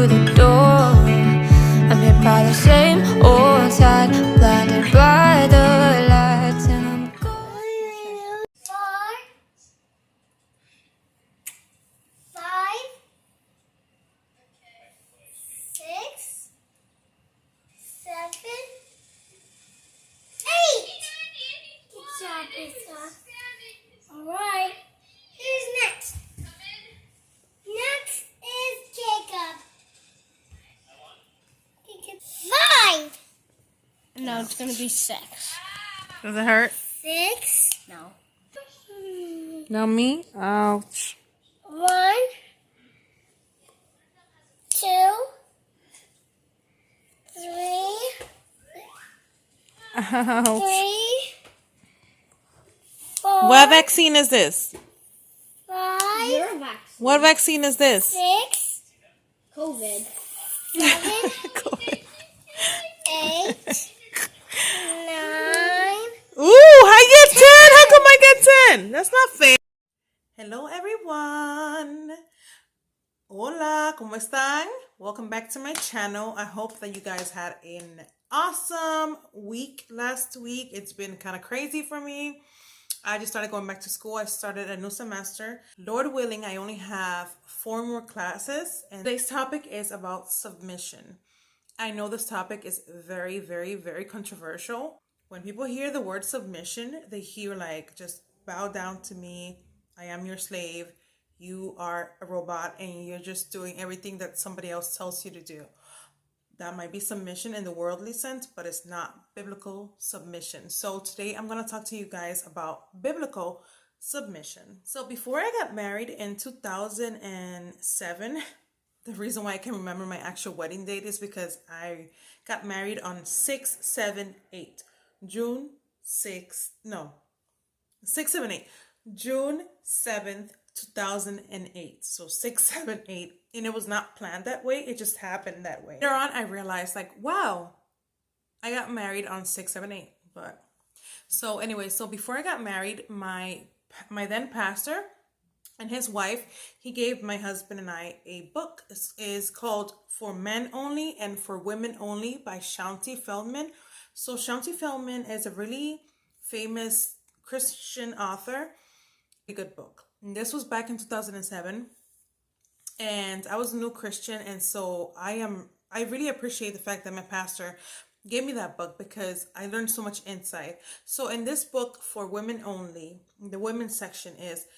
the door. I'm hit by the same old tide, blinded by the lights, and I'm going. 4, 5, 6, 7, 8. Good job, Lisa. Alright, who's next? Next is Jacob. 5. No, it's gonna be 6. Does it hurt? 6. No. No, me? Ouch. 1, 2, 3, Ouch. 3, 4, What vaccine is this? 5, Your vaccine. What vaccine is this? 6, COVID. 7, COVID. 8, 9. Ooh, I get 10. How come I get 10? That's not fair. Hello, everyone. Hola, ¿cómo están? Welcome back to my channel. I hope that you guys had an awesome week last week. It's been kind of crazy for me. I just started going back to school. I started a new semester. Lord willing, I only have 4 more classes. And today's topic is about submission. I know this topic is very, very, very controversial. When people hear the word submission, they hear like, just bow down to me. I am your slave. You are a robot and you're just doing everything that somebody else tells you to do. That might be submission in the worldly sense, but it's not biblical submission. So today I'm going to talk to you guys about biblical submission. So before I got married in 2007, the reason why I can remember my actual wedding date is because I got married on 6/7/8. June 6th, no, 6/7/8. June 7th, 2008. So 6/7/8. And it was not planned that way. It just happened that way. Later on, I realized like, wow, I got married on 6/7/8. But so anyway, so before I got married, my then pastor and his wife, he gave my husband and I a book. It is called For Men Only and For Women Only by Shaunti Feldhahn. So Shaunti Feldhahn is a really famous Christian author. A good book. And this was back in 2007. And I was a new Christian. And so I really appreciate the fact that my pastor gave me that book because I learned so much insight. So in this book, For Women Only, the women's section is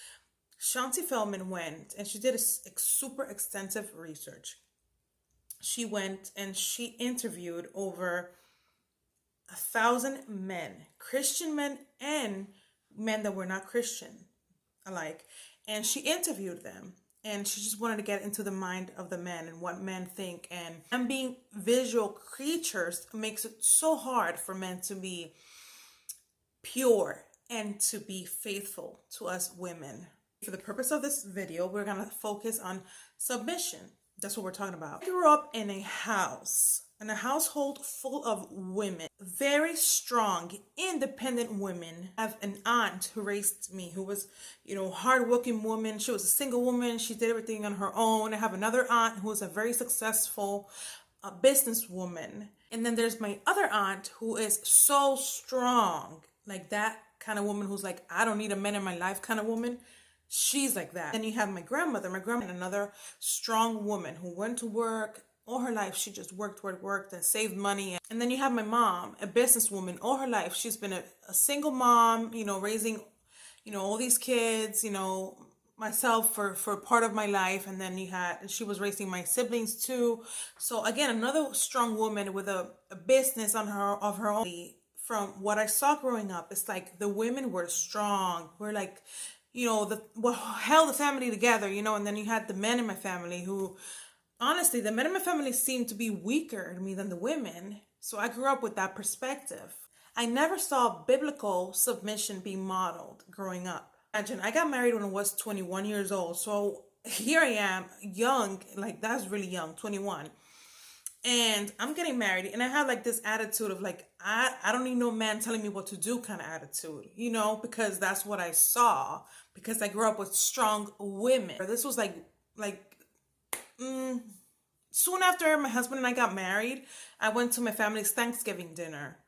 Shaunti Feldhahn went and she did a super extensive research. She went and she interviewed over 1,000 men, Christian men and men that were not Christian alike. And she interviewed them and she just wanted to get into the mind of the men and what men think. And being visual creatures makes it so hard for men to be pure and to be faithful to us women. For the purpose of this video, we're going to focus on submission. That's what we're talking about. I grew up in a household full of women, very strong, independent women. I have an aunt who raised me, who was, hardworking woman. She was a single woman. She did everything on her own. I have another aunt who is a very successful businesswoman. And then there's my other aunt who is so strong, like that kind of woman who's like, I don't need a man in my life kind of woman. She's like that. Then you have my grandmother, another strong woman who went to work all her life. She just worked and saved money. And then you have my mom, a businesswoman. All her life, she's been a single mom, raising, all these kids, myself for part of my life. And then she was raising my siblings too. So again, another strong woman with a business of her own. From what I saw growing up, it's like the women were strong. We're like, held the family together, and then you had the men in my family who, honestly, the men in my family seemed to be weaker to me than the women. So I grew up with that perspective. I never saw biblical submission being modeled growing up. Imagine, I got married when I was 21 years old. So here I am, young, like that's really young, 21. And I'm getting married and I have like this attitude of like, I don't need no man telling me what to do kind of attitude, because that's what I saw, because I grew up with strong women. This was like soon after my husband and I got married, I went to my family's Thanksgiving dinner.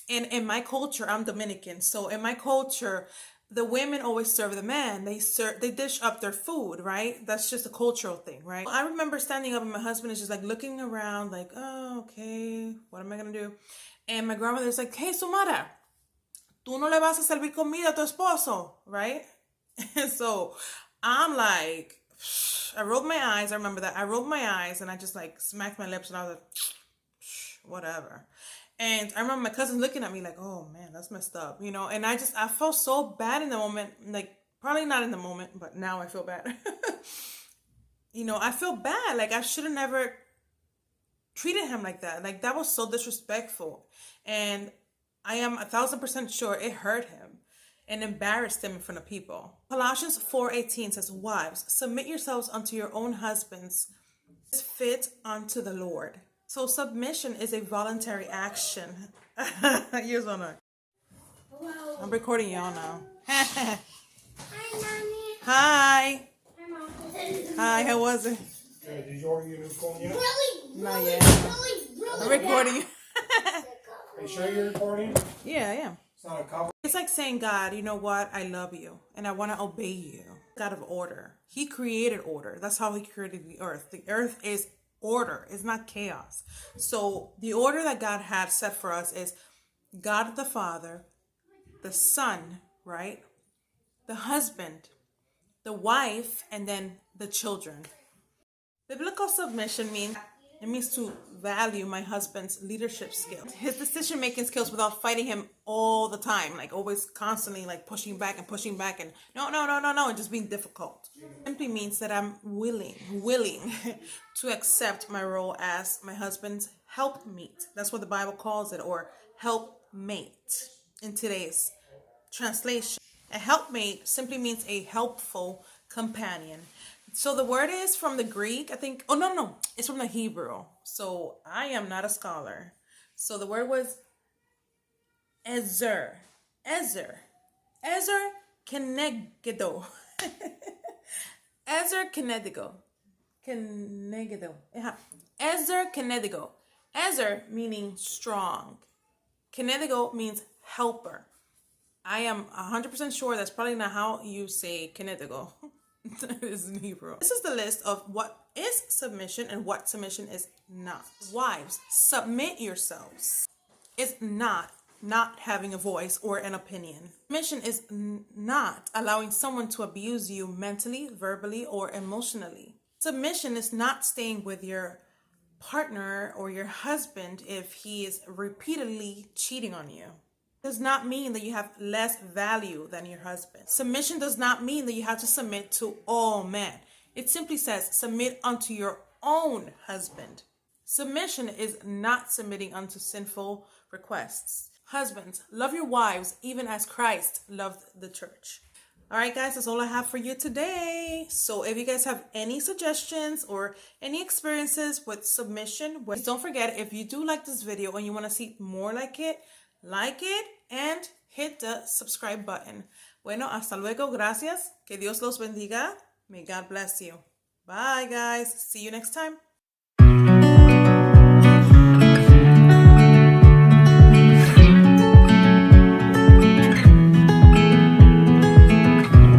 And in my culture, I'm Dominican. So in my culture, the women always serve the men. They dish up their food, right? That's just a cultural thing, right? I remember standing up and my husband is just like looking around like, oh, okay, what am I going to do? And my grandmother's like, hey, Sumara, tú no le vas a servir comida a tu esposo, right? And so I'm like, I rolled my eyes. I remember that. I rolled my eyes and I just like smacked my lips and I was like, whatever. And I remember my cousin looking at me like, oh man, that's messed up, you know? And I felt so bad in the moment, like probably not in the moment, but now I feel bad. You know, I feel bad. Like I should have never treated him like that. Like that was so disrespectful. And I am 1,000% sure it hurt him and embarrassed him in front of people. Colossians 4:18 says, wives, submit yourselves unto your own husbands as fit unto the Lord. So submission is a voluntary action. Here's one. I'm recording y'all now. Hi, Mommy. Hi. Hi, Mom. Hi, how was it? Did you order your new phone yet? Not yet. I'm recording you. Are you sure you're recording? Yeah, I am. It's not a cover. It's like saying, God, you know what? I love you and I want to obey you. God of order. He created order. That's how he created the earth. The earth is order. It's not chaos. So the order that God had set for us is God the Father, the Son, right? The husband, the wife, and then the children. Biblical submission means to value my husband's leadership skills, his decision-making skills without fighting him all the time, like always constantly like pushing back and no, and just being difficult. It simply means that I'm willing to accept my role as my husband's helpmeet. That's what the Bible calls it, or helpmate in today's translation. A helpmate simply means a helpful companion. So the word is from the Greek, I think. Oh, no. It's from the Hebrew. So I am not a scholar. So the word was ezer. Ezer kenegdo. Ezer kenegdo. Ezer kenegdo. Ezer meaning strong. Kenegdo means helper. I am 100% sure that's probably not how you say kenegdo. Is in Hebrew. This is the list of what is submission and what submission is not. Wives, submit yourselves. It's not having a voice or an opinion. Submission is not allowing someone to abuse you mentally, verbally, or emotionally. Submission is not staying with your partner or your husband if he is repeatedly cheating on you. Does not mean that you have less value than your husband. Submission does not mean that you have to submit to all men. It simply says submit unto your own husband. Submission is not submitting unto sinful requests. Husbands, love your wives even as Christ loved the church. All right, guys, that's all I have for you today. So if you guys have any suggestions or any experiences with submission, don't forget, if you do like this video and you want to see more like it and hit the subscribe button. Bueno, hasta luego. Gracias. Que Dios los bendiga. May God bless you. Bye, guys. See you next time.